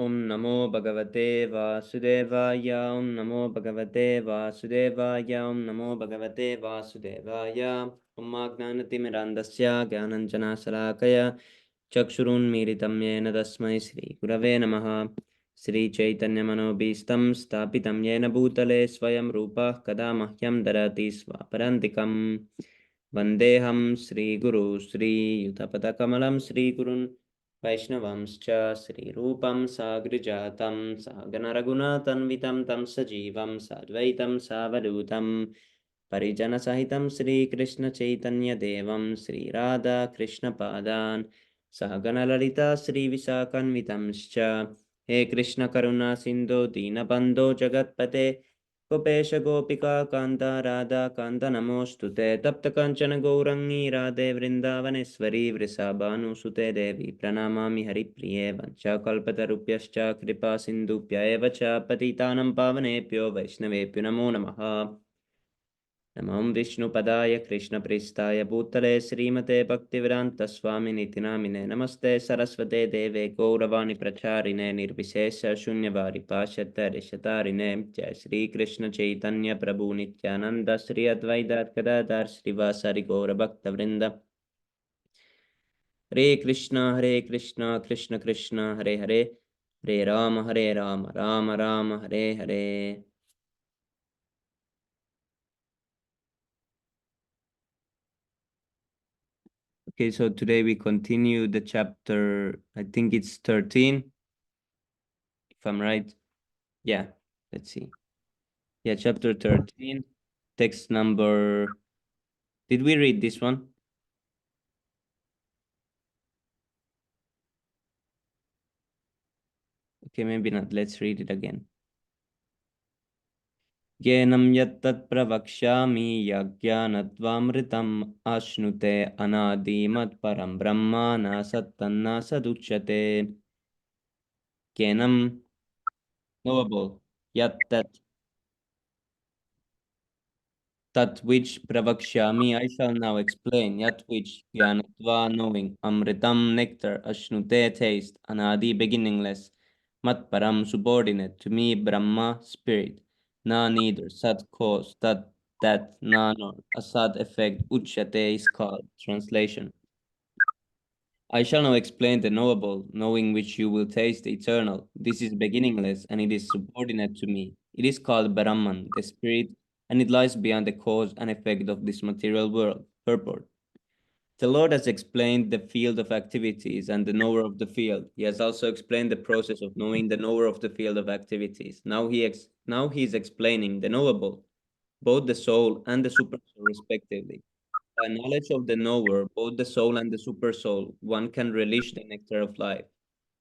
Om Namo Bhagavate Vasudevaya. Om Namo Bhagavate Vasudevaya. Om Namo Bhagavate Vasudevaya. Om Agnanatimirandasya Gyananjana Salakaya Chakshurunmiritam Yena Tasmai Sri Gurave Namaha. Sri Chaitanya Manobhistam Stapitam Yena Bhutale Swayam Rupa Kada Mahyam Darati Swaparantikam Vandeham Sri Guru Sri Yutapada Kamalam Sri Gurun Vaishnavamscha Sri Rupam Sagrijatam Sagana Raghunatanvitam Tam Sajivam Sadvaitam Savadutam Parijana Sahitam Sri Krishna Chaitanya Devam Sri Radha Krishna Padan Sahagana Lalita Sri Visakanvitamscha He Krishna Karuna Sindhu Dinabandho Jagatpate Gopesh गोपिका कांता राधा कांता नमोस्तुते तप्त कांचन गौरंगी राधे वृंदावनेश्वरी वृषभानुसुते देवी प्रणमामि हरिप्रिये वंशाकल्पतरुभ्यश्च कृपा सिन्धुभ्य एव च पतितानं पावनेभ्यो वैष्णवेभ्यो नमो नमः नमो विष्णुपदाय कृष्णप्रेष्ठाय भूतले श्रीमते भक्तिवेदान्तस्वामिनिति नामिने नमस्ते सरस्वते देवे गौरवाणी प्रचारिणे निर्विशेष शून्यवारि पाश्चात्यदेशतारिणे जय श्री कृष्ण चैतन्य प्रभु नित्यानंद श्री अद्वैत गदाधर श्रीवासादि गौरभक्तवृंद हरे Krishna Krishna Krishna Hare Hare Hare Ram Ram Ram Hare Hare. Okay, so today we continue the chapter, I think it's 13, if I'm right. Yeah, let's see. Yeah, chapter 13, text number. Did we read this one? Okay, maybe not. Let's read it again. Gyenam yattat pravakshami yajnanatvamritam ashnute anadimat param brahmana sattanna saduchyate. Gyenam, knowable, yattat, that which pravakshami I shall now explain, yat which jnanatva knowing, amritam nectar, ashnute taste, anadi beginningless, matparam subordinate, to me Brahma spirit, na neither, sat cause, that na nor, asad effect, uchyate is called. Translation. I shall now explain the knowable, knowing which you will taste the eternal. This is beginningless, and it is subordinate to me. It is called Brahman, the spirit, and it lies beyond the cause and effect of this material world. Purport. The Lord has explained the field of activities and the knower of the field. He has also explained the process of knowing the knower of the field of activities. Now he is explaining the knowable, both the soul and the supersoul respectively. By knowledge of the knower, both the soul and the supersoul, one can relish the nectar of life.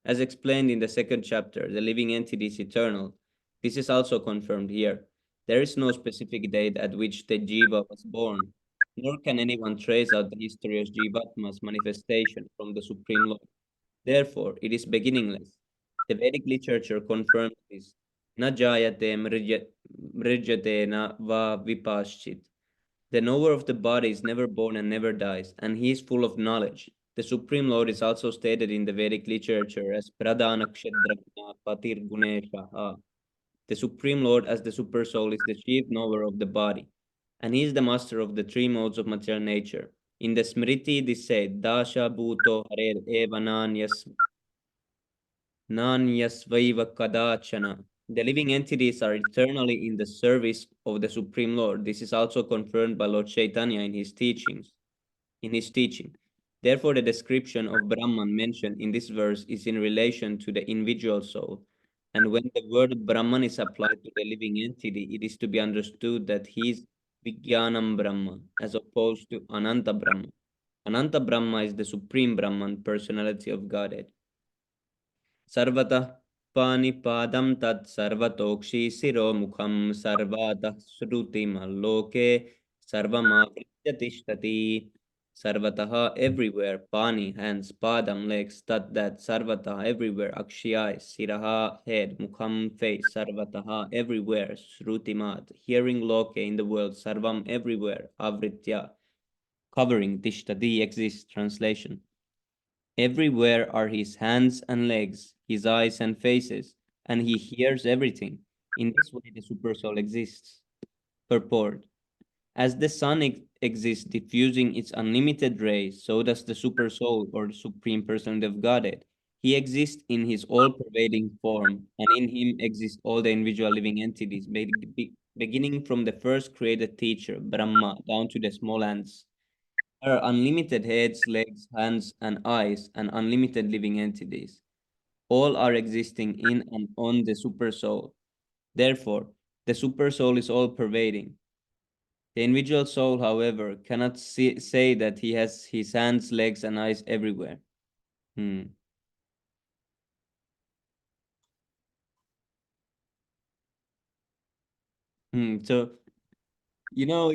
As explained in the second chapter, the living entity is eternal. This is also confirmed here. There is no specific date at which the jiva was born, nor can anyone trace out the history of Jivatma's manifestation from the Supreme Lord. Therefore, it is beginningless. The Vedic literature confirms this. Na jayate mrijate na va vipaschit. The knower of the body is never born and never dies, and he is full of knowledge. The Supreme Lord is also stated in the Vedic literature as Pradhana Kshetragna Patir Guneshaha. The Supreme Lord, as the Super Soul, is the chief knower of the body, and he is the master of the three modes of material nature. In the Smriti, it is said, Dasha Bhuto Harer Eva Nanyasvaiva Kadachana. The living entities are eternally in the service of the Supreme Lord. This is also confirmed by Lord Chaitanya in his teachings. Therefore, the description of Brahman mentioned in this verse is in relation to the individual soul. And when the word Brahman is applied to the living entity, it is to be understood that he is Vijnanam Brahma, as opposed to Ananta Brahma. Ananta Brahma is the Supreme Brahman, personality of Godhead. सर्वतः पाणिपादं तत् सर्वतोक्षि शिरोमुखं सर्वतः श्रुतिमल्लोके सर्वमावृत्य तिष्ठति. Sarvatah everywhere, pani, hands, padam, legs, that, sarvatah everywhere, akshi eyes, siraha, head, mukham, face, sarvatah everywhere, shrutimat, hearing, loke in the world, sarvam everywhere, avritya, covering, tishtati exists. Translation. Everywhere are his hands and legs, his eyes and faces, and he hears everything. In this way, the supersoul exists. Purport. As the sun exists diffusing its unlimited rays, so does the supersoul or the supreme personality of Godhead. He exists in his all-pervading form, and in him exist all the individual living entities, beginning from the first created teacher, Brahma, down to the small ants. There are unlimited heads, legs, hands, and eyes, and unlimited living entities. All are existing in and on the supersoul. Therefore, the supersoul is all-pervading. The individual soul, however, cannot say that he has his hands, legs, and eyes everywhere. Hmm. So, you know,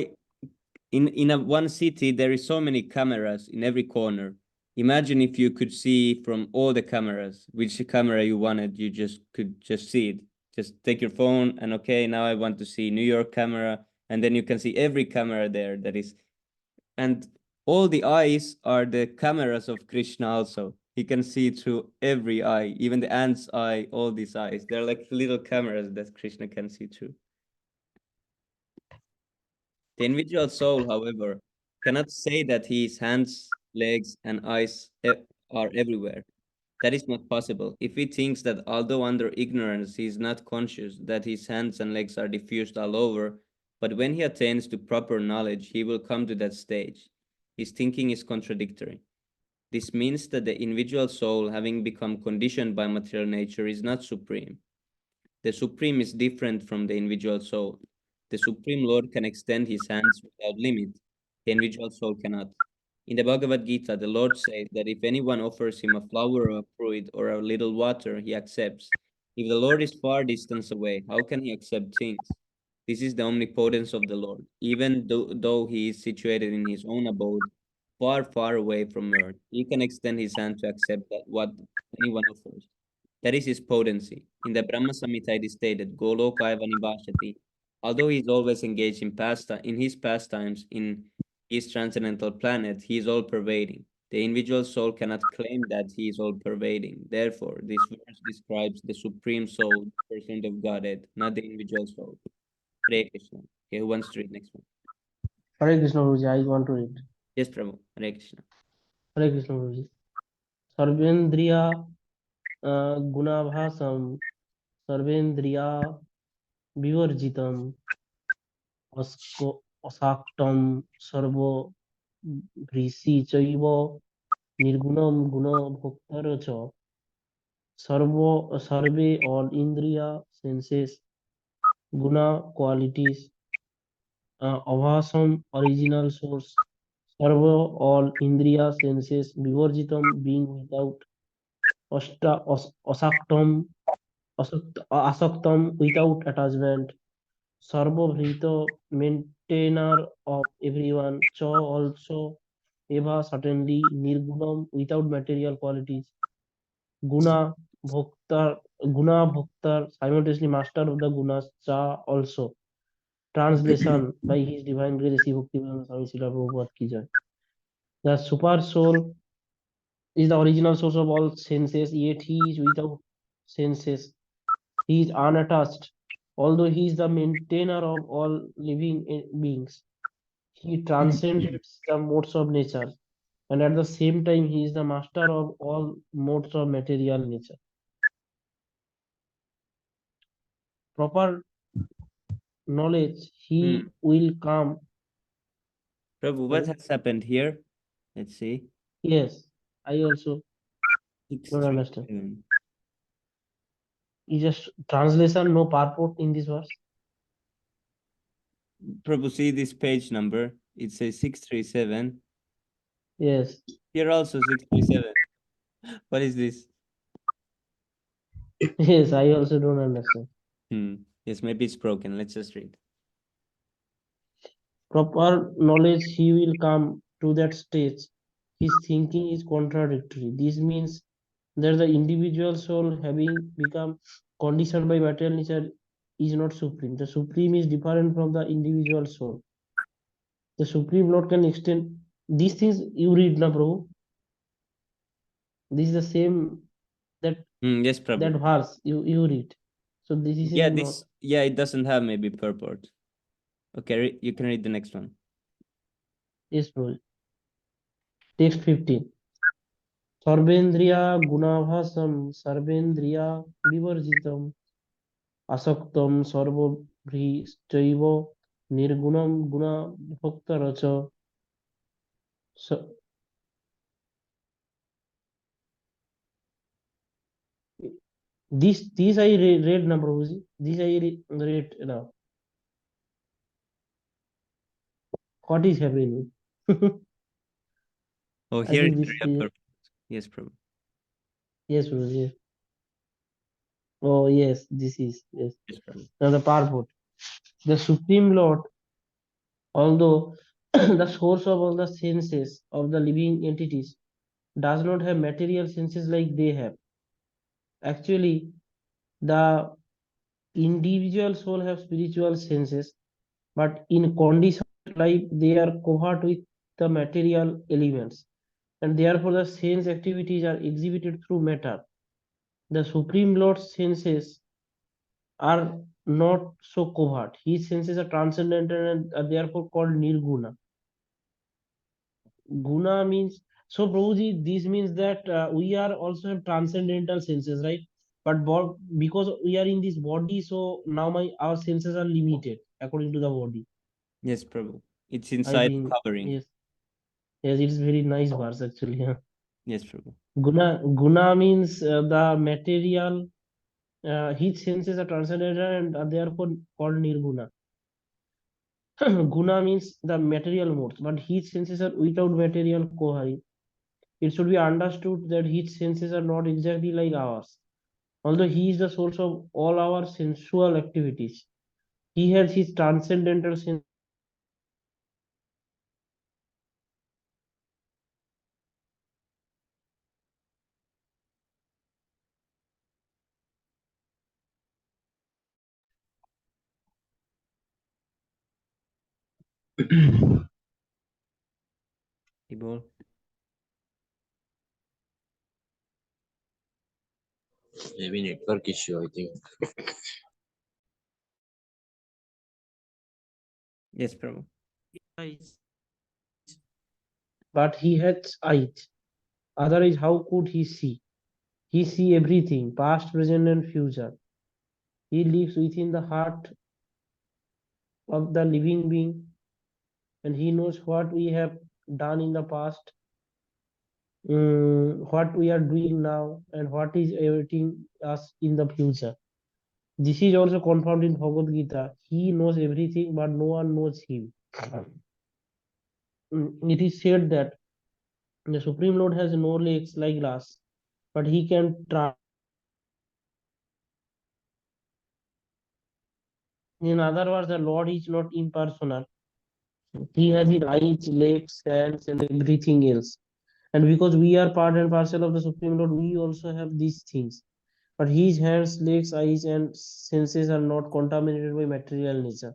in one city, there is so many cameras in every corner. Imagine if you could see from all the cameras, which camera you wanted, you just could just see it. Just take your phone and okay, now I want to see New York camera, and then you can see every camera there that is. And all the eyes are the cameras of Krishna also. He can see through every eye, even the ant's eye, all these eyes. They're like little cameras that Krishna can see through. The individual soul, however, cannot say that his hands, legs, and eyes are everywhere. That is not possible. If he thinks that although under ignorance he is not conscious that his hands and legs are diffused all over, but when he attains to proper knowledge, he will come to that stage. His thinking is contradictory. This means that the individual soul, having become conditioned by material nature, is not supreme. The supreme is different from the individual soul. The supreme Lord can extend his hands without limit. The individual soul cannot. In the Bhagavad Gita, the Lord says that if anyone offers him a flower or a fruit or a little water, he accepts. If the Lord is far distance away, how can he accept things? This is the omnipotence of the Lord. Even though he is situated in his own abode, far, far away from earth, he can extend his hand to accept that what anyone offers. That is his potency. In the Brahma Samhita it is stated, Golokaya Vanibhashati. Although he is always engaged in his pastimes in his transcendental planet, he is all pervading. The individual soul cannot claim that he is all pervading. Therefore, this verse describes the supreme soul, the person of Godhead, not the individual soul. Hare Krishna. Okay, who wants to read next one? Hare Krishna Guruji, I want to read. Yes, Prabhu. Hare Krishna. Hare Krishna Guruji. Sarvendriya Gunabhasam Sarvendriya Vivarjitam Asaktam Sarvo Vrisi Chaiva Nirgunam Guna Bhoktar Cha Sarve all Indriya senses Guna qualities Avasam original source Sarva all Indriya senses Vivarjitam being without Asaktam asaktam without attachment, Sarvabhrita maintainer of everyone, Cha also Eva certainly Nirgunam without material qualities, Guna Guna Bhoktar simultaneously master of the Gunas, Cha also. Translation by His Divine Grace Sri Bhaktivedanta Swami Srila Prabhupada ki jai. The super soul is the original source of all senses, yet he is without senses. He is unattached, although he is the maintainer of all living beings. He transcends the modes of nature, and at the same time, he is the master of all modes of material nature. Proper knowledge, Hmm. he will come. Prabhu, what has happened here? Let's see. Yes, I also don't understand. 637. Is just translation, no purport in this verse. Prabhu, see this page number. It says 637. Yes, Here also 637. What is this? yes, I also don't understand. Yes, maybe it's broken. Let's just read. Proper knowledge, he will come to that stage. His thinking is contradictory. This means that the individual soul, having become conditioned by material nature, is not supreme. The supreme is different from the individual soul. The supreme Lord can extend these things. You read, na Prabhu? This is the same that Yes, that Prabhu. verse you read. So this is Yeah, not. it doesn't have maybe purport. Okay, you can read the next one. Yes, bro. Text 15. Sarvendriya gunabhasam sarvendriya vivarjitam asaktam sarvabhrishchaiva nirgunam guna bhaktaracha. So, this I read now, Prabhuji. This I read now. What is happening? Oh, I here think you this. have purport. Yes, Prabhu. Yes, Prabhuji. Yes. Oh yes, this is yes. Yes, Prabhu. Now the purport. The Supreme Lord, although the source of all the senses of the living entities, does not have material senses like they have. Actually, the individual soul have spiritual senses, but in conditioned life they are covered with the material elements, and therefore the sense activities are exhibited through matter. The Supreme Lord's senses are not so covered. His senses are transcendental and are therefore called nirguna. Guna means, so Prabhuji, this means that we are also have transcendental senses, right? But because we are in this body, so now my our senses are limited according to the body. Yes, Prabhu. It's I inside think covering. yes, yes, it is very nice verse actually. Huh? Yes, Prabhu. Guna means the material. His senses are transcendental and are therefore called nirguna. Guna means the material modes, but his senses are without material cohering. It should be understood that his senses are not exactly like ours. Although he is the source of all our sensual activities, he has his transcendental sense. Ibol. Maybe network issue, I think. Yes, Prabhu. But he has eyes. Otherwise, how could he see? He see everything, past, present, and future. He lives within the heart of the living being, and he knows what we have done in the past, what we are doing now, and what is awaiting us in the future. This is also confirmed in Bhagavad Gita. He knows everything, but no one knows him. It is said that the Supreme Lord has no legs like glass, but he can try. In other words, the Lord is not impersonal. He has his eyes, legs, hands, and everything else. And because we are part and parcel of the Supreme Lord, we also have these things. But his hands, legs, eyes, and senses are not contaminated by material nature.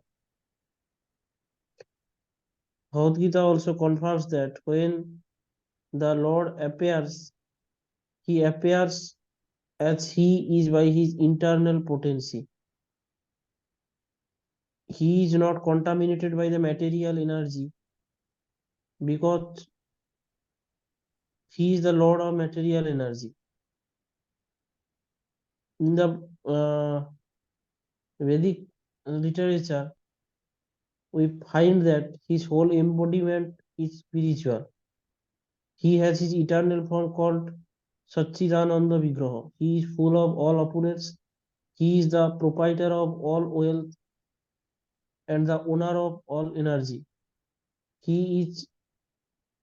Bhagavad Gita also confirms that when the Lord appears, he appears as he is by his internal potency. He is not contaminated by the material energy because he is the Lord of material energy. In the Vedic literature, we find that his whole embodiment is spiritual. He has his eternal form called Satchidananda Vigraha. He is full of all opulence. He is the proprietor of all wealth and the owner of all energy. He is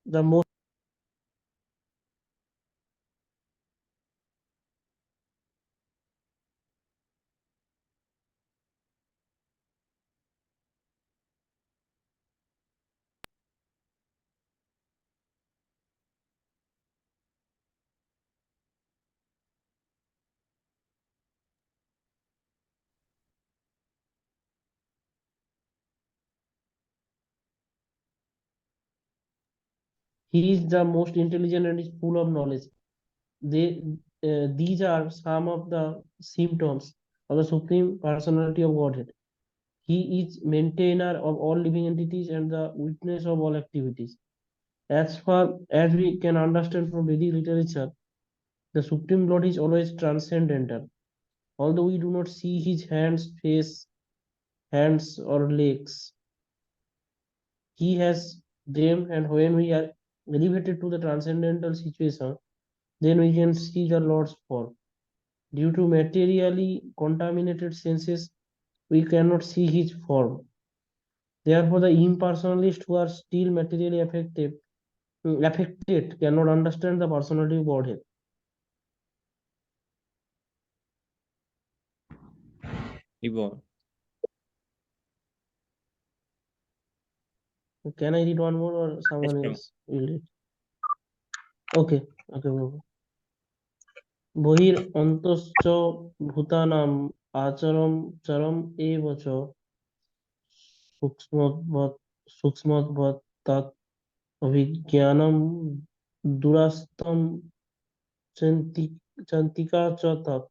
the most. He is the most intelligent and is full of knowledge. These are some of the symptoms of the Supreme Personality of Godhead. He is maintainer of all living entities and the witness of all activities. As far as we can understand from Vedic literature, the Supreme Lord is always transcendental. Although we do not see his hands, face, hands or legs, he has them, and when we are elevated to the transcendental situation, then we can see the Lord's form. Due to materially contaminated senses, we cannot see his form. Therefore, the impersonalists who are still materially affected cannot understand the personality of Godhead. Evolve. Can I read one more or someone Yes, Prabhu. else will read? Okay, okay, Prabhu. বহির অন্তশ্চ ভূতানাম আচরম চরম এব চ সূক্ষ্মবৎ সূক্ষ্মবৎ তৎ অভিজ্ঞানম দুরাস্তম চান্তিকা চ তৎ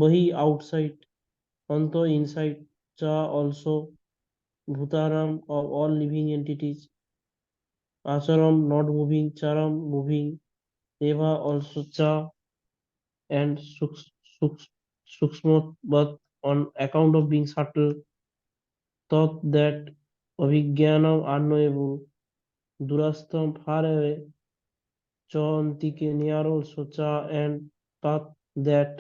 বহি outside অন্ত inside cha also bhutaram of all living entities acharam not moving charam moving eva also cha and sukshma but on account of being subtle thought that avijnanam unknowable durastam far away chantike near also cha and thought that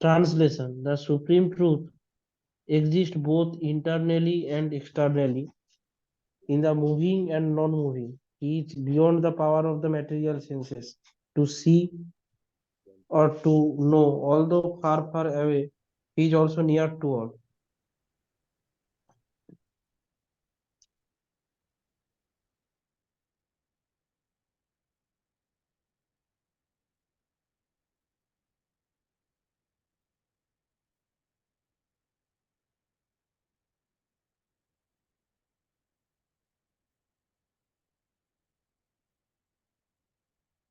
translation the supreme truth exists both internally and externally in the moving and non-moving. He is beyond the power of the material senses to see or to know. Although far, far away, he is also near to all.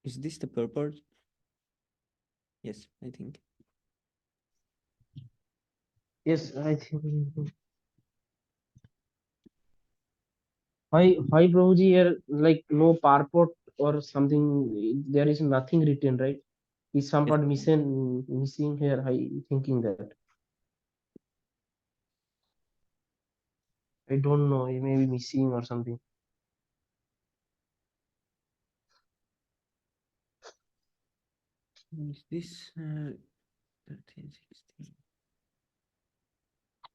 Is this the purport? Yes, I think. Yes, I think. Why Prabhuji here like no purport or something? There is nothing written, right? Is some Yes. part missing here? I thinking that. I don't know. It may be missing or something. Is this 13, 16?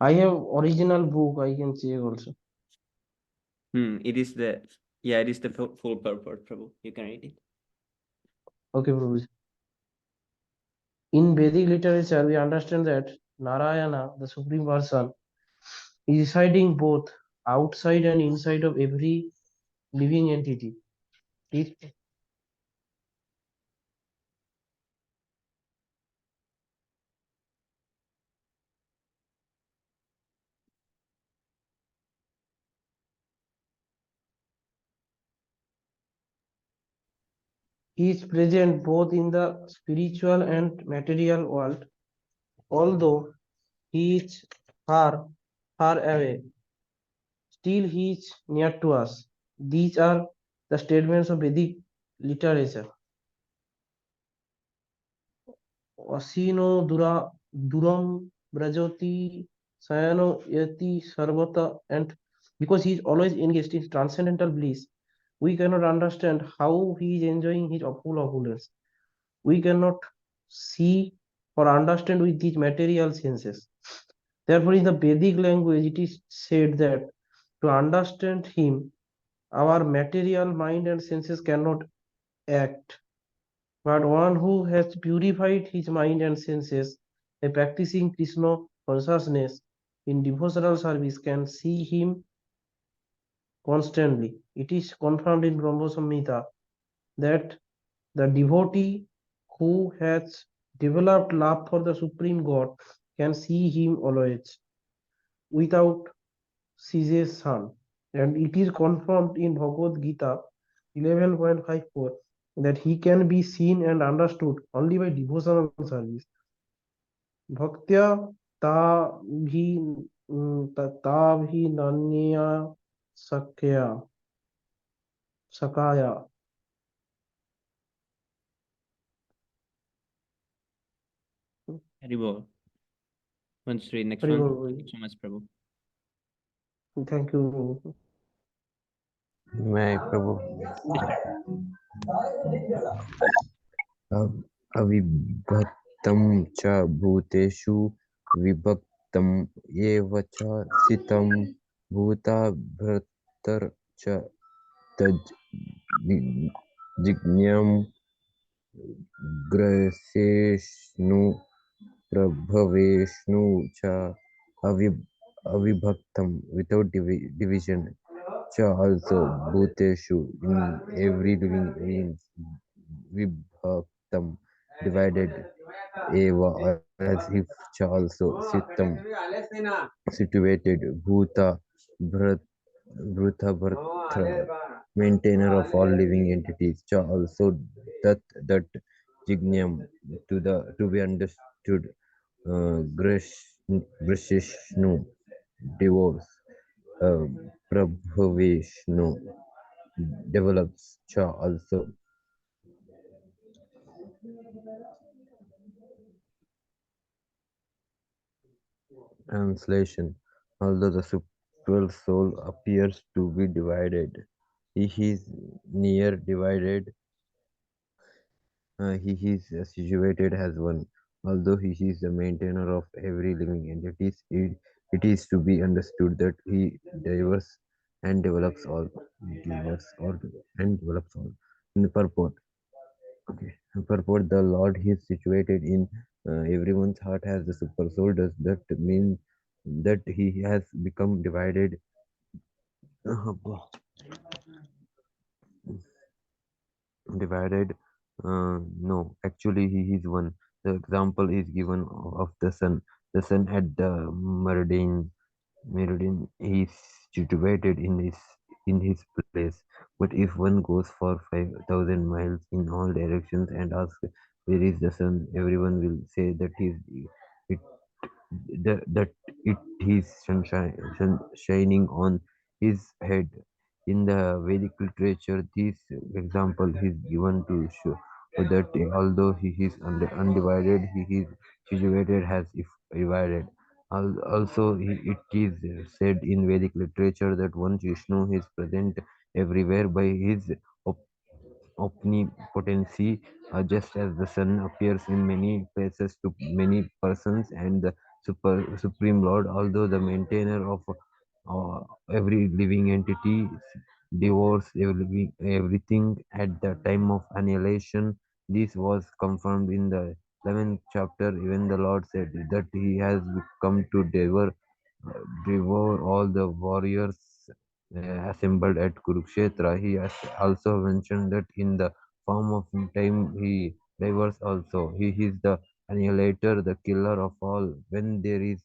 I have original book. I can check also. It is the it is the full purport, Prabhu. You can read it. Okay, Prabhuji. In Vedic literature, we understand that Narayana, the Supreme Person, is residing both outside and inside of every living entity. It is present both in the spiritual and material world, although he is far, far away. Still, he is near to us. These are the statements of Vedic literature. Asino duram brajoti sayano yati sarvata, and because he is always engaged in transcendental bliss, we cannot understand how he is enjoying his full opulence. We cannot see or understand with these material senses. Therefore, in the Vedic language, it is said that to understand him, our material mind and senses cannot act. But one who has purified his mind and senses by practicing Krishna consciousness in devotional service can see him constantly. It is confirmed in Brahma Samhita that the devotee who has developed love for the Supreme God can see him always, without cessation. And it is confirmed in Bhagavad Gita 11.54 that he can be seen and understood only by devotional service. Bhaktya tabhi tabhi nanya sakaya. Haribol. Let's read next Hari one. Bol. Thank you so much, Prabhu. Thank you. मैं प्रभु Yes. अविभक्तं च भूतेषु विभक्तं एव च स्थितं भूता भर्तर च तज् जिज्ञं ग्रसेष्णु प्रभवेष्णु च अविभक्तं without division च also bhuteshu in every living means vibhaktam divided eva as if cha also sitam situated bhuta bhrutha maintainer of all living entities cha also that jignyam to be understood grishnu divorce uh, Prabhavishnu develops cha also. Translation: although the super soul appears to be divided, he is near divided. He is situated as one. Although he is the maintainer of every living entity, it is to be understood that he diverse and develops all. Diverse all and develops all. In the purport, okay. Purport: the Lord is situated in everyone's heart as the super soul. Does that mean that he has become divided? Divided? No, actually, he is one. The example is given of the sun. The sun at the meridian is situated in his place. But if one goes for 5,000 miles in all directions and asks where is the sun, everyone will say that it that it is shining on his head. In the Vedic literature, this example is given to show that although he is undivided, he is situated as if divided. Also, it is said in Vedic literature that one Vishnu is present everywhere by his omnipotency, just as the sun appears in many places to many persons, and the supreme Lord, although the maintainer of every living entity, devours everything at the time of annihilation. This was confirmed in the 11th chapter when the Lord said that he has come to devour all the warriors assembled at Kurukshetra. He has also mentioned that in the form of time he diverse also. He is the annihilator, the killer of all. When there is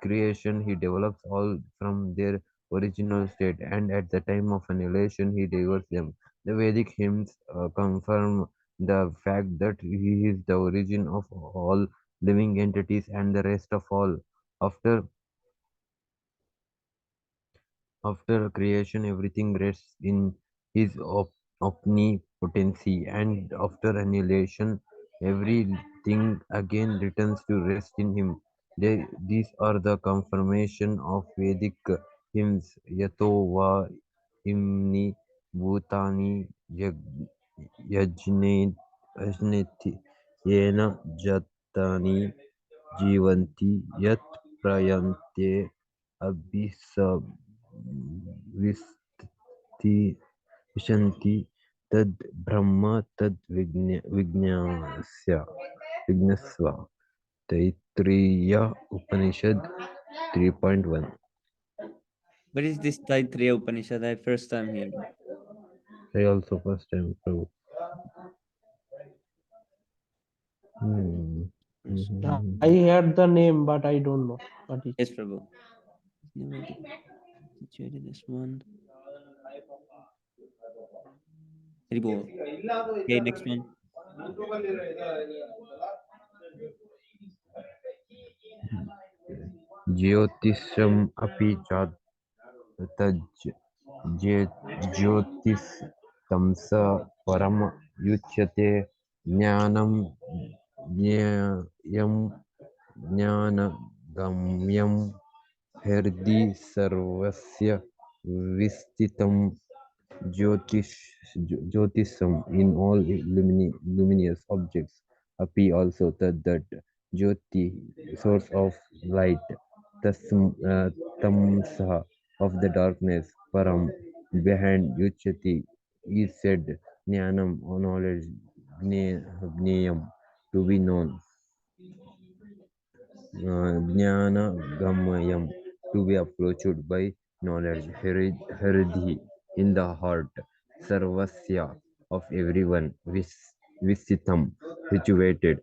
creation, he develops all from their original state, and at the time of annihilation, he diverts them. The Vedic hymns confirm the fact that he is the origin of all living entities and the rest of all. After After creation, everything rests in his omnipotency, and after annihilation, everything again returns to rest in him. These are the confirmation of Vedic hymns. Yato va imni bhutani yajneti yena jatani जीवन्ति यत् प्रयन्ते अभिसविष्टि विशन्ति तद् ब्रह्म तद् विज्ञस्व तैत्तिरीय उपनिषद 3.1. What is this Taittiriya Upanishad? I first time hearing. I also first time Prabhu. I heard the name, but I don't know what is. Yes, Prabhu. Never did situated this one. Haribo. Okay, next one. ज्योतिषम् अपि तज्ज ज्योतिष तमस परम युच्यते ज्ञानं ज्ञेयं ज्ञानगम्यं हृदि सर्वस्य विस्थितं Jyotish, Jyotism in all luminous objects appear also that Jyoti, source of light, Tamsa of the darkness, Param, behind Yuchati, is said Jnanam, knowledge, Gneyam, to be known, Jnana to be approached by knowledge, Hridhi, in the heart, Sarvasya, of everyone, Visitam, situated.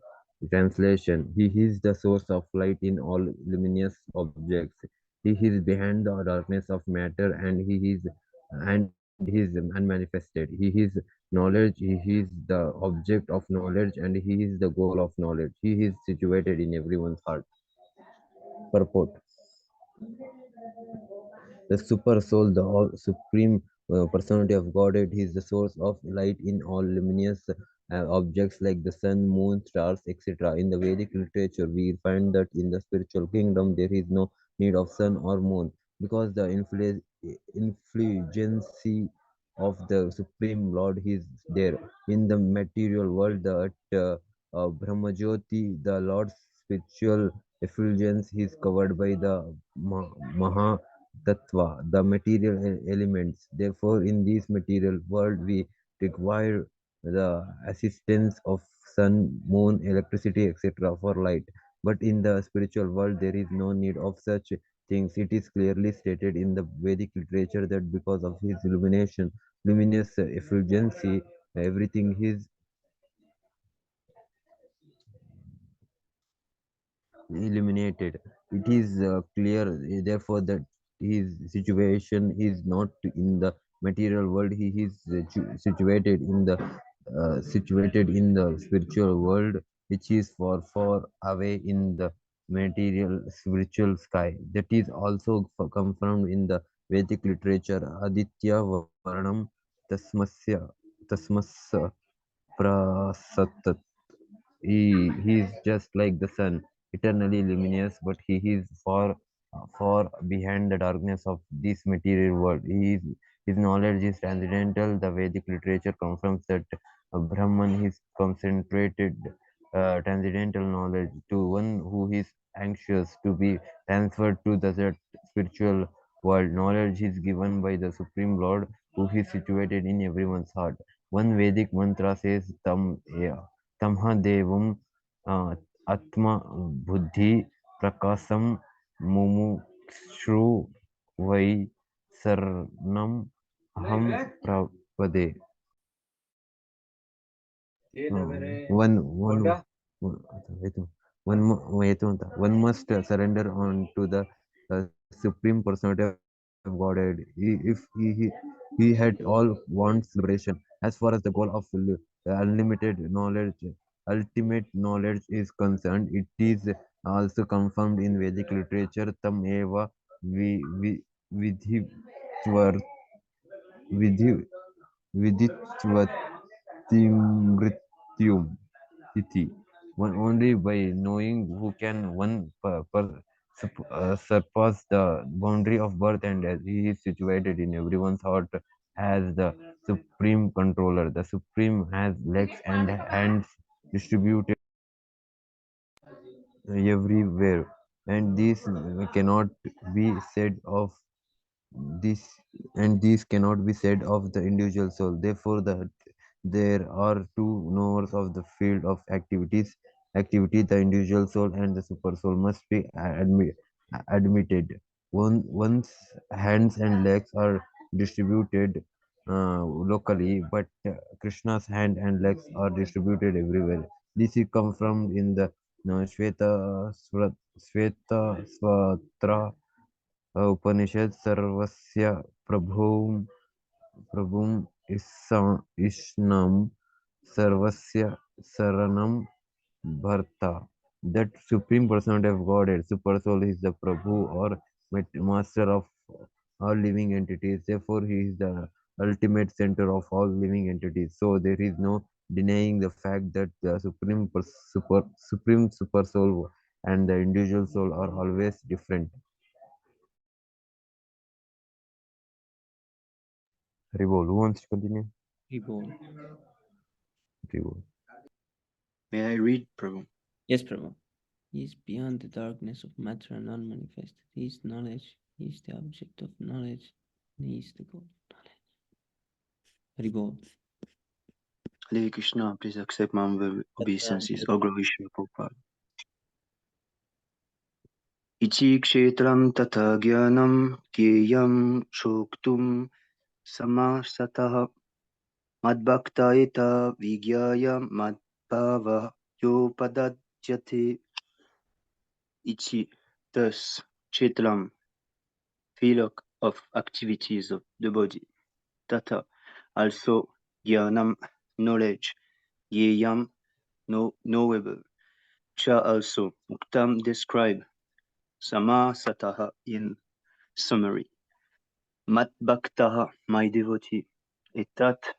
Translation: He is the source of light in all luminous objects. He is behind the darkness of matter, and he is unmanifested. He is knowledge. He is the object of knowledge, and he is the goal of knowledge. He is situated in everyone's heart. Purport: The super soul, the supreme personality of Godhead, is the source of light in all luminous objects like the sun, moon, stars, etc. In the Vedic literature, we find that in the spiritual kingdom there is no need of sun or moon because the influence of the Supreme Lord is there. In the material world, Brahmajyoti, the Lord's spiritual effulgence, is covered by the Maha tattva, the material elements. Therefore, in this material world, we require the assistance of sun, moon, electricity, etc. for light. But in the spiritual world, there is no need of such things. It is clearly stated in the Vedic literature that because of his luminous effulgence, everything is eliminated. It is clear, therefore, that his situation is not in the material world. He is situated in the spiritual world, which is far away in the material spiritual sky. That is also confirmed in the Vedic literature. Aditya Varnam Tasmasya Prasat. He is just like the sun, eternally luminous, but he is far behind the darkness of this material world. His knowledge is transcendental. The Vedic literature confirms that Brahman is concentrated transcendental knowledge to one who is anxious to be transferred to that spiritual world. Knowledge is given by the Supreme Lord who is situated in everyone's heart. One Vedic mantra says तमःदेवं आत्मबुद्धि प्रकाशं मुमुक्षु वै शरणम् अहं प्रपदे. Wait, wait, one must surrender on to the supreme personality of Godhead. If he had all wants liberation. As far as the goal of unlimited knowledge, ultimate knowledge is concerned, it is also confirmed in Vedic literature. Tam eva vi vidhi vidhi vidhitvati iti. One only by knowing who can one surpass the boundary of birth and death. He is situated in everyone's heart as the supreme controller. The supreme has legs and hands distributed everywhere, and this cannot be said of this these cannot be said of the individual soul. Therefore, there are two knowers of the field of activity. The individual soul and the super soul must be admitted. One's hands and legs are distributed locally, but Krishna's hand and legs are distributed everywhere. This is confirmed in the Now, Shveta Swatra Upanishad Sarvasya Prabhum Ishnam Sarvasya Saranam Bharta. That Supreme Personality of Godhead, Super Soul, is the Prabhu or Master of all living entities. Therefore, he is the ultimate center of all living entities. So there is no denying the fact that the Supreme Super Soul and the individual soul are always different. Ribol, who wants to continue? Ribol. Ribol. May I read, Prabhu? Yes, Prabhu. He is beyond the darkness of matter and unmanifested. He is knowledge. He is the object of knowledge. And he is the goal of knowledge. Ribol. Hare Krishna, please accept my humble obeisances. O glory Shri Prabhupada. Ichi kshetram tata jnanam kyeyam choktum samasatah madbhakta eta vigyaya madbhava yopadajyate. Ichi, thus, kshetram, field of activities of the body. Tata, also, jnanam, knowledge. Yeyam, knowable. Cha also, uktam, describe. Sama sataha, in summary. Mat bhaktaha, my devotee. Etat,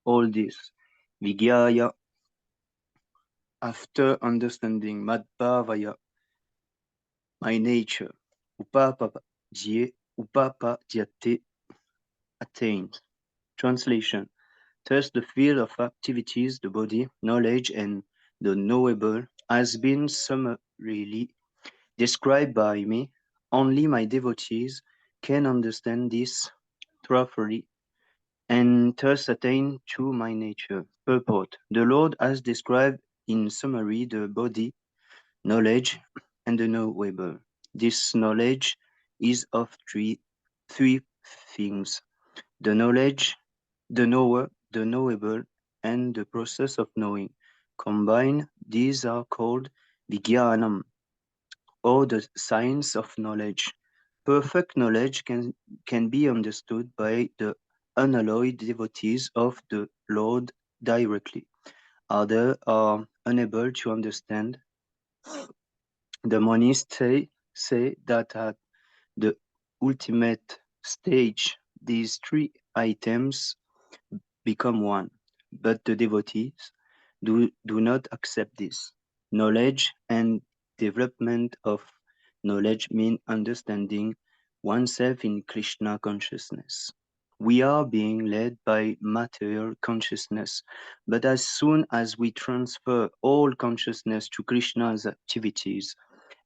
all this. Vigyaya, after understanding. Madbhavaya, my nature. Upapadyate, attained. Translation. Thus the field of activities, the body, knowledge, and the knowable has been summarily described by me. Only my devotees can understand this thoroughly and thus attain to my nature. Purport. The Lord has described in summary the body, knowledge, and the knowable. This knowledge is of three things: the knowledge, the knower, the knowable, and the process of knowing. Combined, these are called Vijnanam, or the science of knowledge. Perfect knowledge can be understood by the unalloyed devotees of the Lord directly. Others are unable to understand. The monists say that at the ultimate stage, these three items become one, but the devotees do not accept this. Knowledge and development of knowledge mean understanding oneself in Krishna consciousness. We are being led by material consciousness, but as soon as we transfer all consciousness to Krishna's activities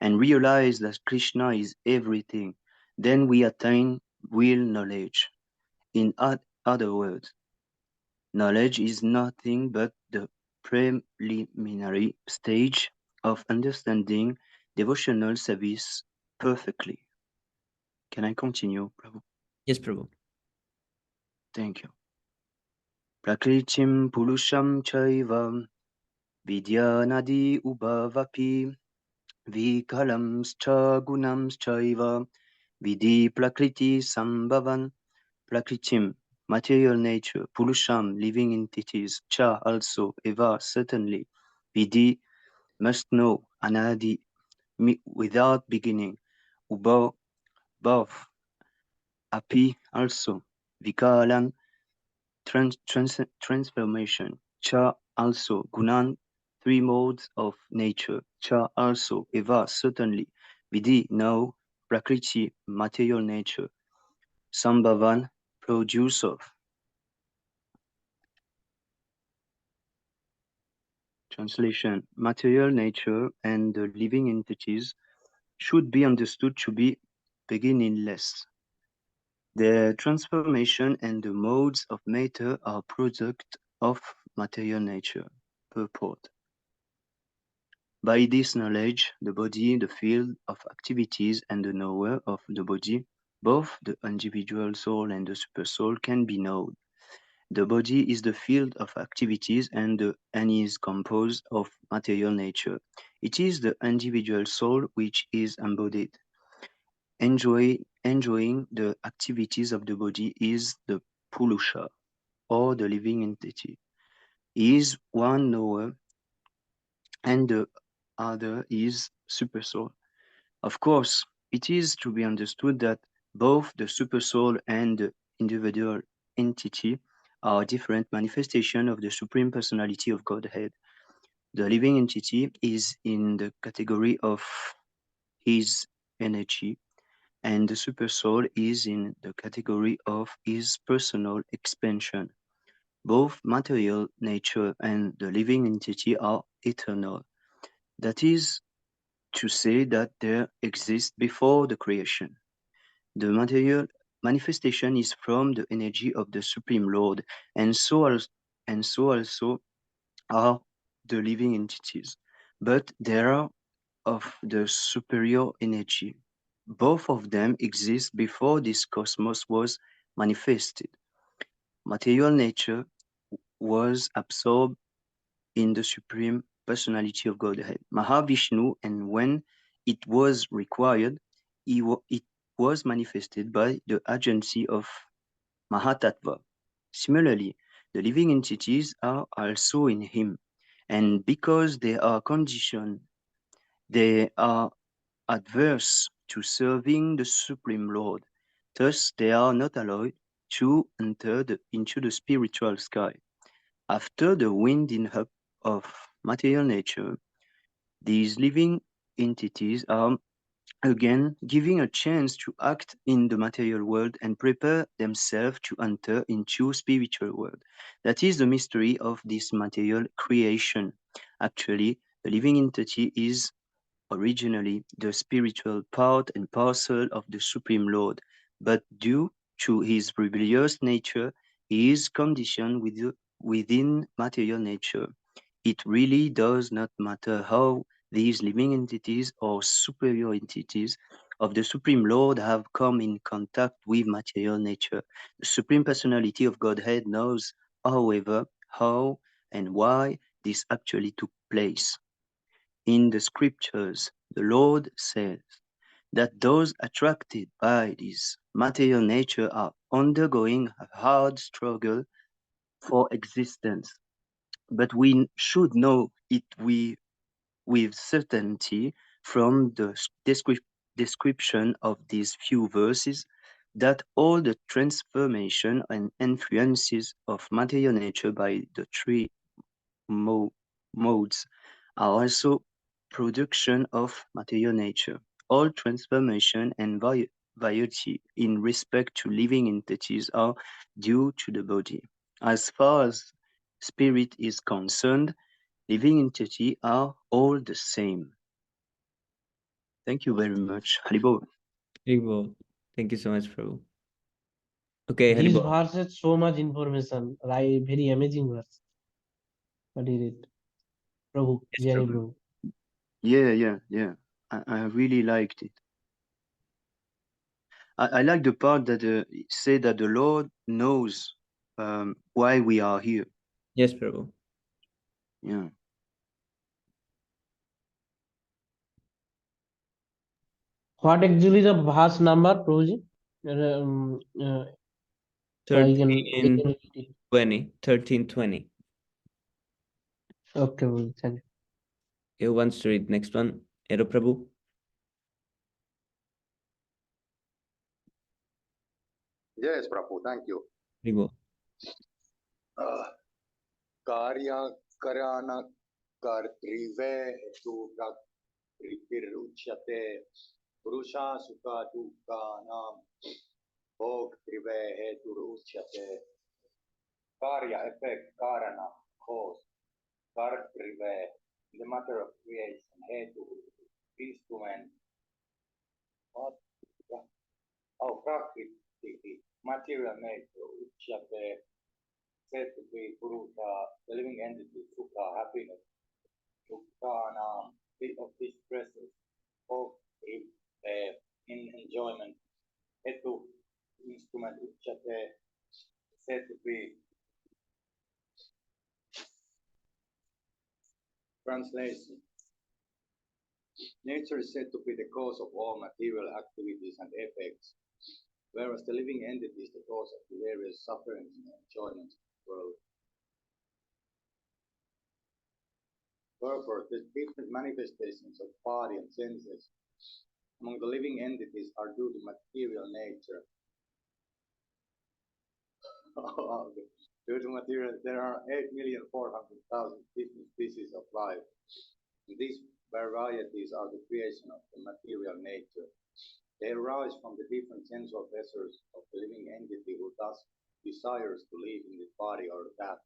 and realize that Krishna is everything, then we attain real knowledge. In other words, knowledge is nothing but the preliminary stage of understanding devotional service perfectly. Can I continue, Prabhu? Yes, Prabhu. Thank you. Prakritim Purusham Chaiva Vidyanadi Ubhavapi Vikalamscha Gunamschaiva Vidhi Prakriti Sambhavan. Prakritim, material nature, Purusham, living entities, Cha also, Eva, certainly, Vidhi, must know, Anadi, without beginning, Ubhav, both, Api, also, Vikalan, transformation, Cha also, Gunan, three modes of nature, Cha also, Eva, certainly, Vidhi, no, Prakriti, material nature, Sambhavan, produce of. Translation: material nature and the living entities should be understood to be beginningless. Their transformation and the modes of matter are product of material nature. Purport: by this knowledge, the body, the field of activities, and the knower of the body, both the individual soul and the super soul, can be known, The body is the field of activities and is composed of material nature. It is the individual soul which is embodied. Enjoying the activities of the body is the Purusha, or the living entity. He is one knower and the other is supersoul. Of course, it is to be understood that both the supersoul and the individual entity are different manifestations of the Supreme Personality of Godhead. The living entity is in the category of his energy, and the supersoul is in the category of his personal expansion. Both material nature and the living entity are eternal. That is to say that they exist before the creation. The material manifestation is from the energy of the Supreme Lord, and so also are the living entities. But they are of the superior energy. Both of them exist before this cosmos was manifested. Material nature was absorbed in the Supreme Personality of Godhead, Mahavishnu, and when it was required, it was manifested by the agency of Mahatattva. Similarly, the living entities are also in him, and because they are conditioned, they are adverse to serving the Supreme Lord. Thus, they are not allowed to enter into the spiritual sky. After the winding up of material nature, these living entities are again given a chance to act in the material world and prepare themselves to enter into spiritual world. That is the mystery of this material creation. Actually, the living entity is originally the spiritual part and parcel of the Supreme Lord, but due to his rebellious nature, he is conditioned within material nature. It really does not matter how these living entities or superior entities of the Supreme Lord have come in contact with material nature. The Supreme Personality of Godhead knows, however, how and why this actually took place. In the scriptures, the Lord says that those attracted by this material nature are undergoing a hard struggle for existence. But we should know it with certainty from the description of these few verses that all the transformation and influences of material nature by the three mo- modes are also production of material nature. All transformation and variety in respect to living entities are due to the body. As far as spirit is concerned, living entities are all the same. Thank you very much. Haribo. Haribo. Thank you so much, Prabhu. Okay, This Haribo. verse has so much information. Right, very amazing verse. What is it? Prabhu, Yes, Jai Prabhu. Prabhu. Yeah. I really liked it. I like the part that say that the Lord knows why we are here. Yes, Prabhu. Yeah. What actually the verse number, Prabhuji? So I can 13, read it. 20. 13, 20. Okay, Prabhuji, thank you. Who wants to read next one? Ero Prabhu. Yes, Prabhu, thank you. Haribo. कार्याकरण कर्तृवे हेतुरुच्यते पुरुषा सुखा दुःखानां भोक्तृवे हेतुरुच्यते karya effect karana cause kartrive the matter of creation hetu instrument what oh prakriti material nature uchyate said to be purusha the living entity sukha happiness dukhanam of distresses of in enjoyment hetu instrument uchyate said to be Translation. Nature is said to be the cause of all material activities and effects, whereas the living entity is the cause of the various sufferings and enjoyments of the world. Therefore, the different manifestations of body and senses among the living entities are due to material nature. Due to material, there are 8,400,000 different species of life. And these varieties are the creation of the material nature. They arise from the different sensual pleasures of the living entity who thus desires to live in this body or that.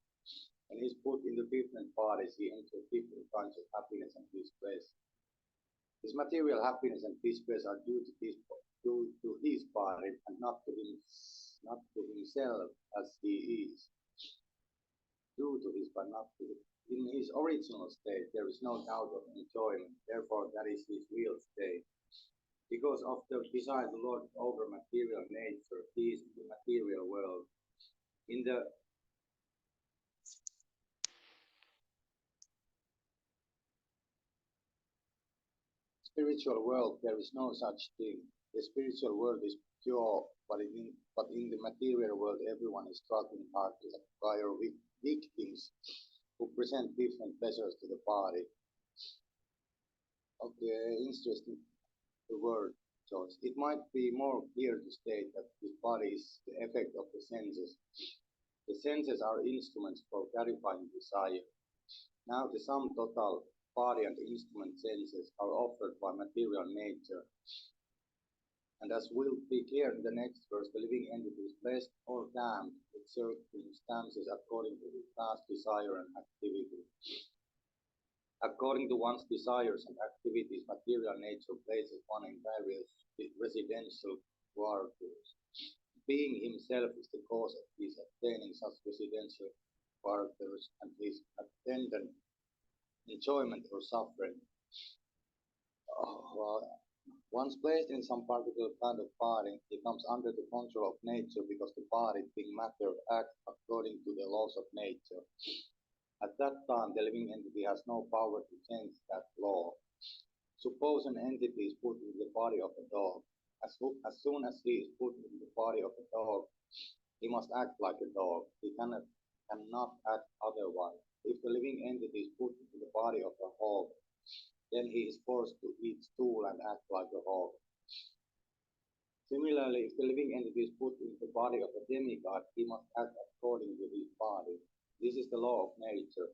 When he is put into different bodies, he enters different kinds of happiness and distress. His material happiness and distress are due to his body and not to himself as he is. Due to his, but not to in his original state, there is no doubt of enjoyment. Therefore, that is his real state. Because of the desire to lord over material nature, he is in the material world. In the spiritual world, there is no such thing. The spiritual world is pure, but in the material world, everyone is struggling hard to acquire victims who present different pleasures to the body. Okay, interesting word choice. It might be more clear to state that this body is the effect of the senses. The senses are instruments for gratifying desire. Now the sum total body and instrument senses are offered by material nature. And as will be clear in the next verse, the living entity is blessed or damned with circumstances according to his past desire and activity. According to one's desires and activities, material nature places one in various residential quarters. Being himself is the cause of his attaining such residential quarters and his attendant enjoyment or suffering. Once placed in some particular kind of body, he comes under the control of nature because the body, being matter, acts according to the laws of nature. At that time, the living entity has no power to change that law. Suppose an entity is put into the body of a dog. As soon as he is put into the body of a dog, he must act like a dog. He cannot act otherwise. If the living entity is put into the body of a hog, then he is forced to eat stool and act like a hog. Similarly, if the living entity is put into the body of a demigod, he must act according to his body. This is the law of nature.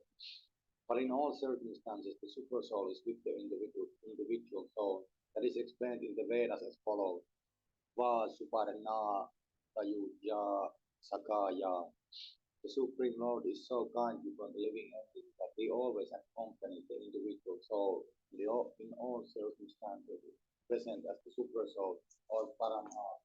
But in all circumstances, the supersoul is with the individual soul. That is explained in the Vedas as follows. Va suparna tayuja sakaya. The Supreme Lord is so kind upon the living entity that he always accompanies the individual soul in all circumstances, present as the supersoul or Paramatma.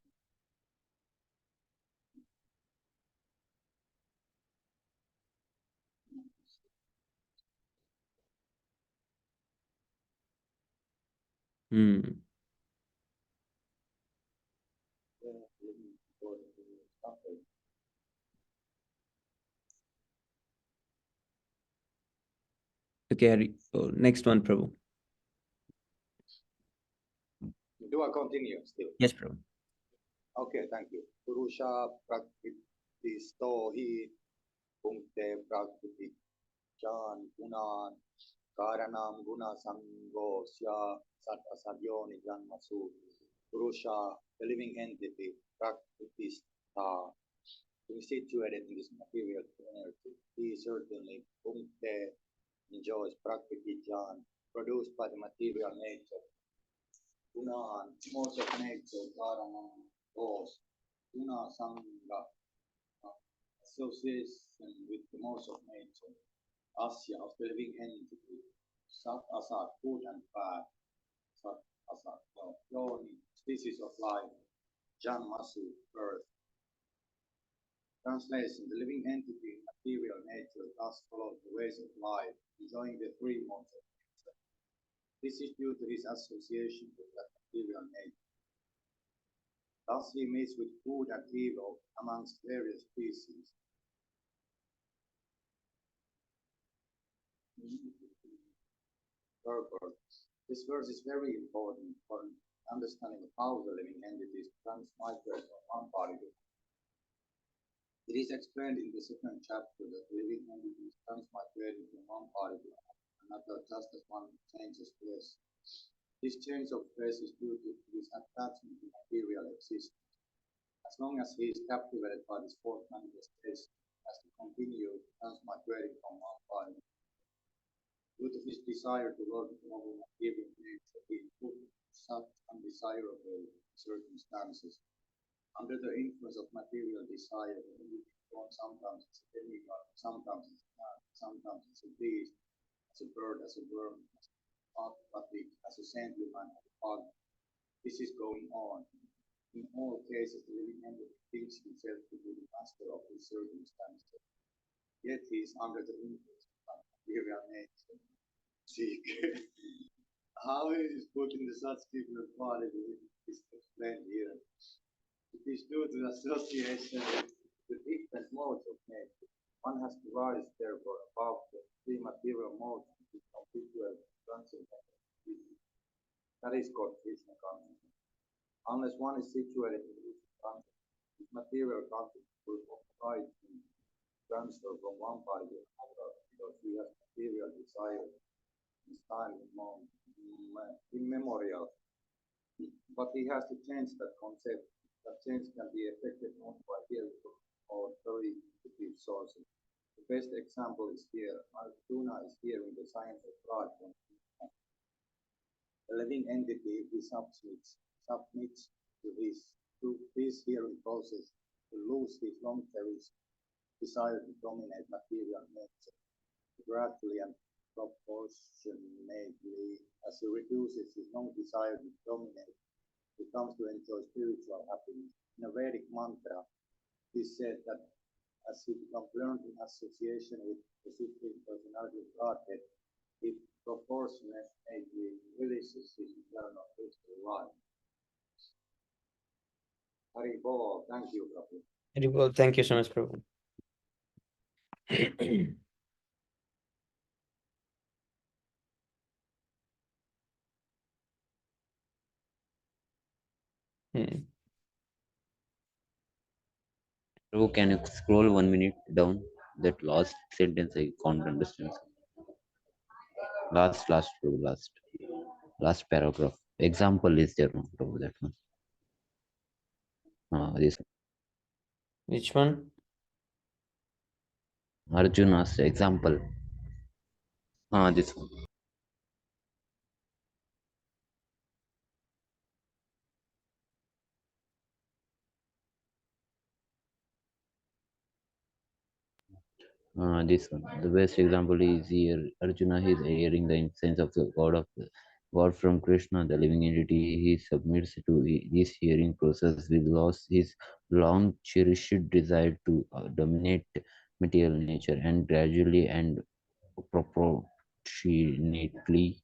Okay, next one, Prabhu. Do I continue still? Yes, Prabhu. Okay, thank you. Purusha prakritisto hi punkte prakriti chan gunan karanam guna sangosya sat asadyoni janmasu. Purusha, the living entity, prakritista, being situated in this material energy, he certainly punkte enjoys prakriti jan, produced by the material nature. Gunan, modes of nature, karanam, cause, guna sangha, association with the modes of nature, asya, of the living entity, sat asat, good and bad, sat asat, yoni, species of life, janmasu, birth. Translation: the living entity, material nature, thus follows the ways of life, enjoying the three modes of nature. This is due to his association with that material nature. Thus he meets with good and evil amongst various species. purport. This verse is very important for understanding how the living entities transmigrate from one body to another. It is explained in the second chapter that living entities transmigrate from one body to another just as one changes place. This change of place is due to his attachment to material existence. As long as he is captivated by this fourth manifestation, he has to continue transmigrating from one body. Due to his desire to work over material nature, he is put in such undesirable circumstances. Under the influence of material desire, he is born sometimes as a demigod, sometimes as a man, sometimes as a beast, as a bird, as a worm, as a pathetic, as a saintly man, as a father. This is going on. In all cases, the living entity thinks himself to be the master of his circumstances, yet he is under the influence of material nature. Seek. How it is put in such different body is explained here. It is due to association with different modes of nature. One has to rise therefore above the three material modes to become habitual transcendental. That is called Krishna consciousness. Unless one is situated in this consciousness, this material consciousness will oblige him transfer from one body to another because he has material desires in time immemorial. But he has to change that concept. That change can be effected only by hearing or authoritative sources. The best example is here. Arjuna is hearing the science of God from the living entity. He submits to this hearing process to lose his long cherished desire to dominate material nature. Gradually and proportionately, as he reduces his long desire to dominate, he comes to enjoy spiritual happiness. In a Vedic mantra, it is said that as he becomes learned in association with the Supreme Personality of Godhead, he proportionately releases his eternal spiritual life. Hari Bol, thank you, Prabhu. Very well. Thank you so much, Prabhu. Prabhu, can you scroll 1 minute down? That last sentence I can't understand. Last, Prabhu, last paragraph. Example is there, no, Prabhu, that one. This Which one? Arjuna's example. This one. This one. The best example is here. Arjuna is hearing the incense of the God from Krishna, the living entity. He submits to this hearing process with loss his long cherished desire to dominate material nature, and gradually and proportionately,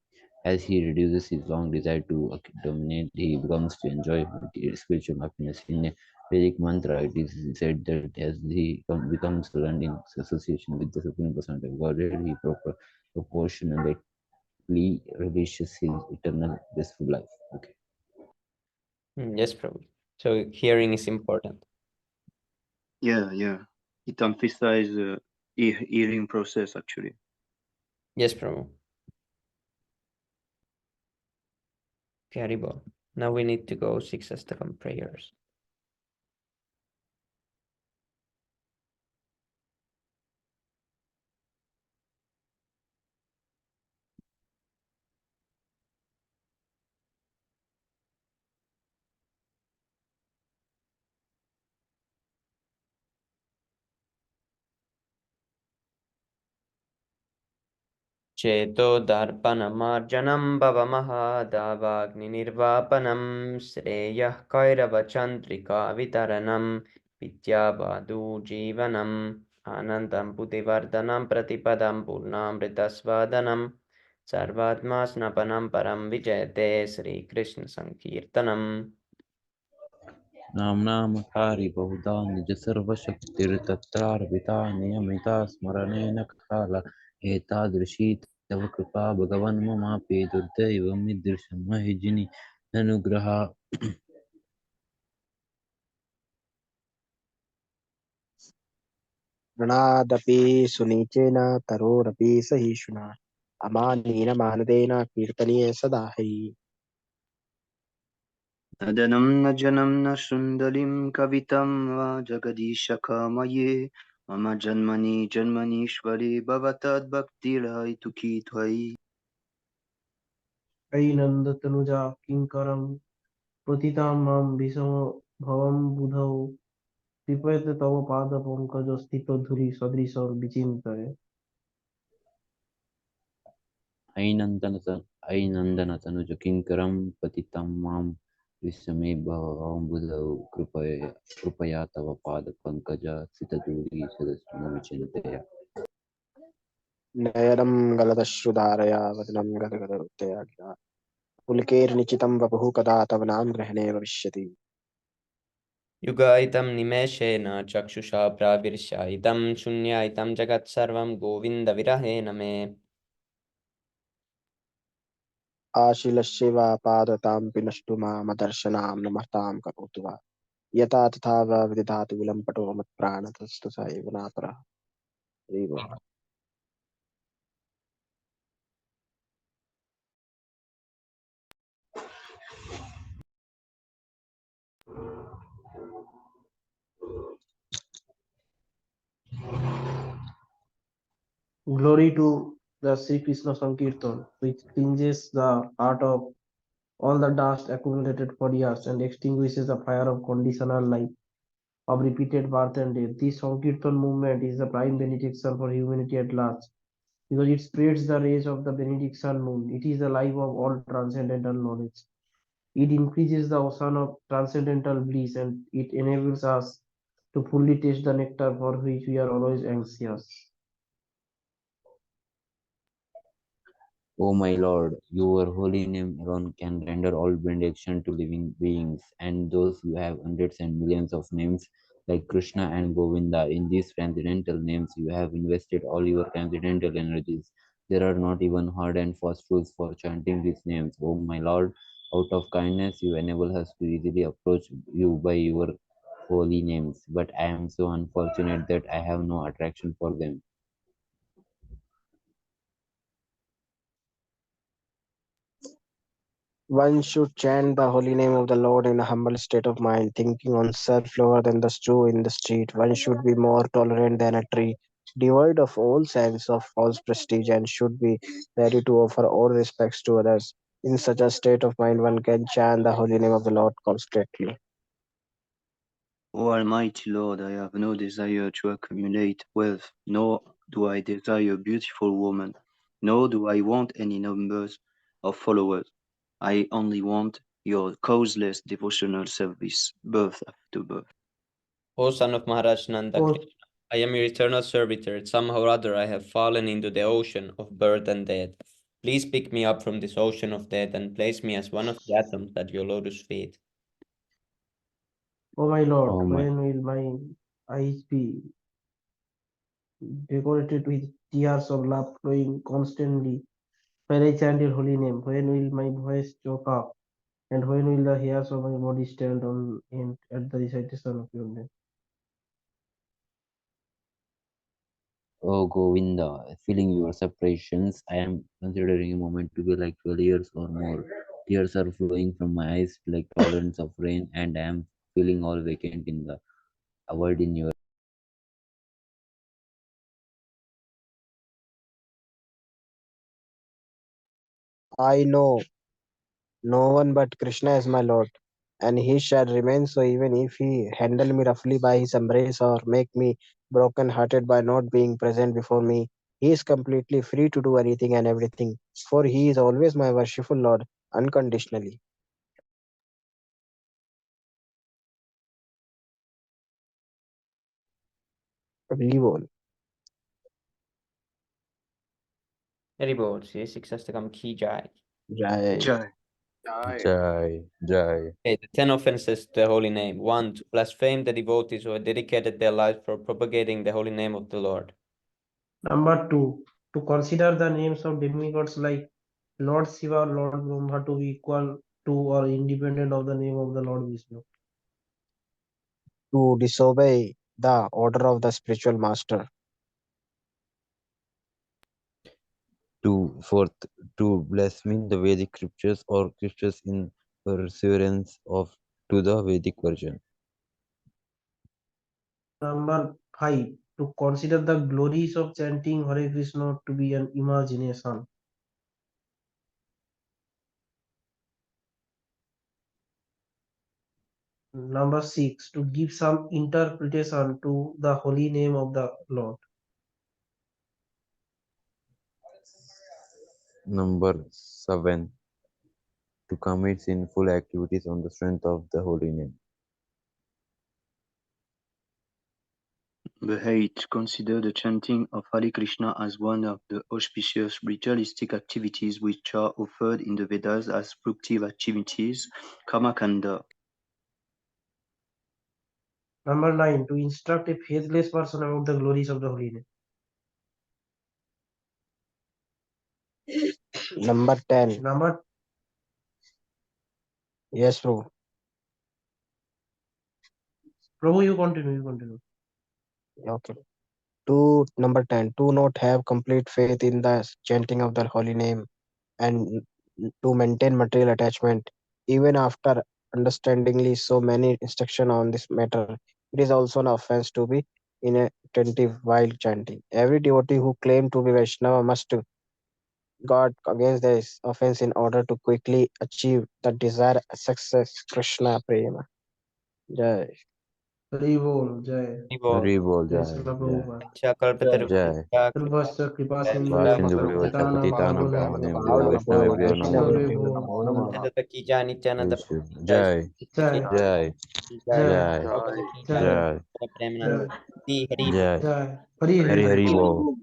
as he reduces his long desire to dominate, he becomes to enjoy spiritual happiness. In a Vedic mantra, it is said that as he becomes learned in association with the Supreme Personality of Godhead, he proportionately relishes his eternal blissful life. Okay. Yes, Prabhu. So hearing is important. Yeah. It emphasizes the healing process actually. Yes, Prabhu. Haribol. Now we need to go 6 Astakam prayers. चेतो दर्पणमार्जनं भवमहादावाग्निर्वापनं श्रेयः कैरवचन्द्रिका वितरणं विद्यावादुजीवनम् आनन्दं बुद्धिवर्धनं प्रतिपदं पूर्णामृतस्वादनं सर्वात्मा स्नपनं परं विजयते श्रीकृष्णसङ्कीर्तनम् नाम कार्य बहुधा निज सर्वशक्तिर्तत्रार्पिता नियमिता स्मरणेन काला एतादृशी तव कृपा भगवन् ममापि दुर्दैवम् ईदृशं महिजिनि अनुग्रहा गणादपि सुनीचेन तरोरपि सहिष्णुना अमानीन मानदेन कीर्तनीय सदा हि न धनं न जनं न सुन्दरीं कवितं वा जगदीशकमये मम जन्मनि जन्मनीश्वरे भवतद्भक्तिर्हैतुकी त्वयि अयि नन्दतनुजा किङ्करं प्रतितां मां विषम भवं बुधौ कृपयते तव पादपङ्कजस्थितो धूलि सदृशं विचिन्तये। ऐनन्दनतनुज किङ्करं पतितं मां विस्मये भवबुधौ कृपया तव पादपङ्कज सितदूरी सदस्यं विचिन्तय नयनं गलदश्रुधारया वदनं गदगदरुक्तया गिरा पुलकेर्निचितं वपुः कदा तव नाम ग्रहणे भविष्यति युगायितं निमेषेण चक्षुषा प्राविर्ष्यायितं शून्यायितं जगत्सर्वं गोविन्दविरहेण मे आशीलस्यैव पादतां पिनष्टु मामदर्शनां नमतां करोतु वा यथा तथा वा विदधातु विलम्पटो मत्प्राणतस्तु स एव नापरः हरिः ओम्। Glory to the Sri Krishna Sankirtan, which cleanses the heart of all the dust accumulated for years and extinguishes the fire of conditional life of repeated birth and death. This Sankirtan movement is the prime benediction for humanity at large because it spreads the rays of the benediction moon. It is the life of all transcendental knowledge. It increases the ocean of transcendental bliss and it enables us to fully taste the nectar for which we are always anxious. O my Lord, your holy name alone can render all benediction to living beings, and those you have hundreds and millions of names like Krishna and Govinda. In these transcendental names, you have invested all your transcendental energies. There are not even hard and fast rules for chanting these names. O my Lord, out of kindness, you enable us to easily approach you by your holy names, but I am so unfortunate that I have no attraction for them. One should chant the holy name of the Lord in a humble state of mind, thinking on self lower than the stew in the street. One should be more tolerant than a tree, devoid of all sense of false prestige, and should be ready to offer all respects to others. In such a state of mind, one can chant the holy name of the Lord constantly. O Almighty Lord, I have no desire to accumulate wealth, nor do I desire beautiful women, nor do I want any numbers of followers. I only want your causeless devotional service, birth after birth. O son of Maharaj Nanda Oh, Krishna, I am your eternal servitor. Somehow or other I have fallen into the ocean of birth and death. Please pick me up from this ocean of death and place me as one of the atoms at your lotus feet. oh my Lord, Oh my when will my eyes be decorated with tears of love flowing constantly when I chant your holy name? When will my voice choke up? And when will the hairs of my body stand on end at the recitation of your name? Oh Govinda, feeling your separations, I am considering a moment to be like 12 years or more. Tears are flowing from my eyes like torrents of rain, and I am feeling all vacant in the void in your. I know no one but Krishna is my Lord, and he shall remain so even if he handle me roughly by his embrace or make me broken hearted by not being present before me. He is completely free to do anything and everything, for he is always my worshipful Lord, unconditionally. Believe all. Very bold, see, 6 ki jai. Jai. Jai. Jai. Jai, Jai. Okay, the 10 offenses to the holy name. 1. To blaspheme the devotees who have dedicated their lives for propagating the holy name of the Lord. Number 2, to consider the names of demigods like Lord Shiva or Lord Brahma to be equal to or independent of the name of the Lord Vishnu. To disobey the order of the spiritual master. Fourth, to blaspheme the Vedic scriptures or scriptures in pursuance of to the Vedic version. Number 5. To consider the glories of chanting Hare Krishna to be an imagination. Number 6. To give some interpretation to the holy name of the Lord. Number 7, to commit sinful activities on the strength of the holy name. The 8. Consider the chanting of Hare Krishna as one of the auspicious ritualistic activities which are offered in the Vedas as productive activities, Karmakanda. Number 9. To instruct a faithless person about the glories of the holy name. Number 10. Number Yes, Prabhu. Prabhu, you continue. Okay. Number 10. Do not have complete faith in the chanting of the holy name and to maintain material attachment. Even after understandingly so many instruction on this matter, it is also an offense to be inattentive while chanting. Every devotee who claims to be Vaishnava must guard against this offense in order to quickly achieve the desired success. Krishna Prema. Jai. Hari Bol, Jai. Hari bol, Jai jai, Srila jai, Prabhupada. jai. Sarvasya Kripa Sindhu Vasinduvyavacha Patitanam Patitanam Pavanebhyo Pavanebhyo Vaishnavebhyo Namo Vaishnave Namo. Bho. Jai, Jai, jai, Jai, jai, Jai, jai, Jai, jai. Jai. Hari Hari Hari Hari Bol. Bol.